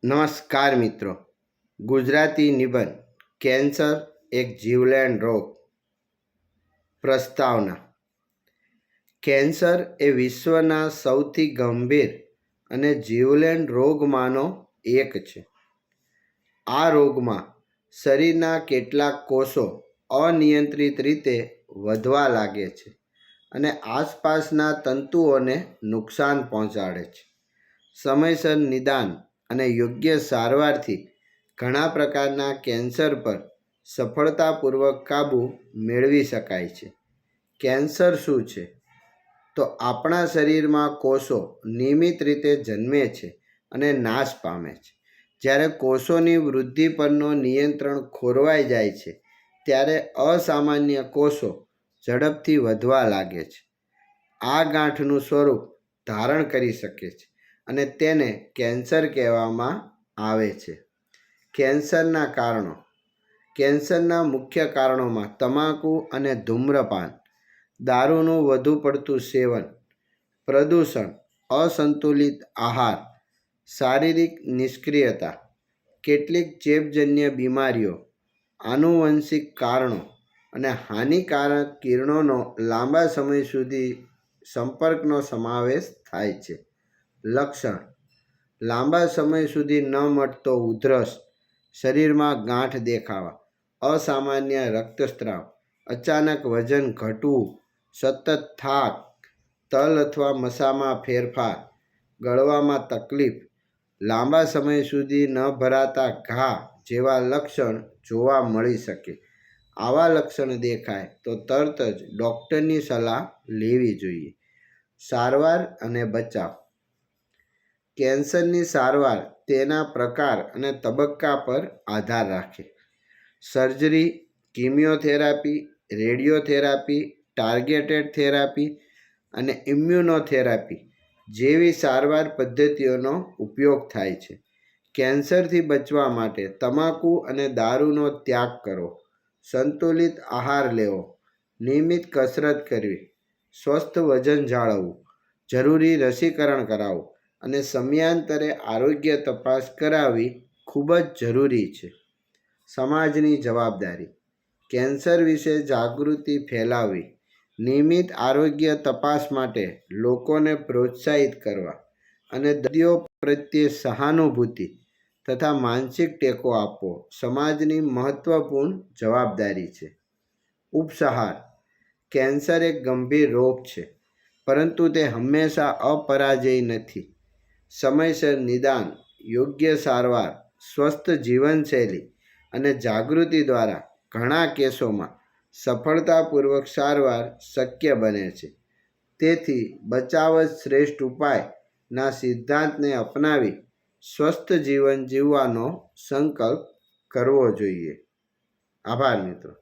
નમસ્કાર મિત્રો. ગુજરાતી નિબંધ કેન્સર એક જીવલેણ રોગ. પ્રસ્તાવના. કેન્સર એ વિશ્વના સૌથી ગંભીર અને જીવલેણ રોગમાંનો એક છે. આ રોગમાં શરીરના કેટલાક કોષો અનિયંત્રિત રીતે વધવા લાગે છે અને આસપાસના તંતુઓને નુકસાન પહોંચાડે છે. સમયસર નિદાન અને યોગ્ય સારવારથી ઘણા પ્રકારના કેન્સર પર સફળતાપૂર્વક કાબૂ મેળવી શકાય છે. કેન્સર શું છે? તો આપણા શરીરમાં કોષો નિયમિત રીતે જન્મે છે અને નાશ પામે છે. જ્યારે કોષોની વૃદ્ધિ પરનો નિયંત્રણ ખોરવાઈ જાય છે ત્યારે અસામાન્ય કોષો ઝડપથી વધવા લાગે છે. આ ગાંઠનું સ્વરૂપ ધારણ કરી શકે છે અને તેને કેન્સર કહેવામાં આવે છે. કેન્સરના કારણો. કેન્સરના મુખ્ય કારણોમાં તમાકુ અને ધૂમ્રપાન, દારૂનું વધુ પડતું સેવન, પ્રદૂષણ, અસંતુલિત આહાર, શારીરિક નિષ્ક્રિયતા, કેટલીક ચેપજન્ય બીમારીઓ, આનુવંશિક કારણો અને હાનિકારક કિરણોનો લાંબા સમય સુધી સંપર્કનો સમાવેશ થાય છે. લક્ષણ. લાંબા સમય સુધી ન મટતો ઉધરસ, શરીરમાં ગાંઠ દેખાવા, અસામાન્ય રક્તસ્રાવ, અચાનક વજન ઘટવું, સતત થાક, તલ અથવા મસામાં ફેરફાર, ગળવામાં તકલીફ, લાંબા સમય સુધી ન ભરાતા ઘા જેવા લક્ષણ જોવા મળી શકે. આવા લક્ષણ દેખાય તો તરત જ ડૉક્ટરની સલાહ લેવી જોઈએ. સારવાર અને બચાવ. કેન્સરની સારવાર તેના પ્રકાર અને તબક્કા પર આધાર રાખે. સર્જરી, કિમિયોથેરાપી, રેડિયોથેરાપી, ટાર્ગેટેડ થેરાપી અને ઇમ્યુનોથેરાપી જેવી સારવાર પદ્ધતિઓનો ઉપયોગ થાય છે. કેન્સરથી બચવા માટે તમાકુ અને દારૂનો ત્યાગ કરો, સંતુલિત આહાર લેવો, નિયમિત કસરત કરવી, સ્વસ્થ વજન જાળવવું, જરૂરી રસીકરણ કરાવવું અને સમયાંતરે આરોગ્ય તપાસ કરાવવી ખૂબ જ જરૂરી છે. સમાજની જવાબદારી. કેન્સર વિશે જાગૃતિ ફેલાવવી, નિયમિત આરોગ્ય તપાસ માટે લોકોને પ્રોત્સાહિત કરવા અને દર્દીઓ પ્રત્યે સહાનુભૂતિ તથા માનસિક ટેકો આપવો સમાજની મહત્વપૂર્ણ જવાબદારી છે. ઉપસંહાર. કેન્સર એક ગંભીર રોગ છે, પરંતુ તે હંમેશા અપરાજેય નથી. સમયસર નિદાન, યોગ્ય સારવાર, સ્વસ્થ જીવનશૈલી અને જાગૃતિ દ્વારા ઘણા કેસોમાં સફળતાપૂર્વક સારવાર શક્ય બને છે. તેથી બચાવ જ શ્રેષ્ઠ ઉપાયના સિદ્ધાંતને અપનાવી સ્વસ્થ જીવન જીવવાનો સંકલ્પ કરવો જોઈએ. આભાર મિત્રો.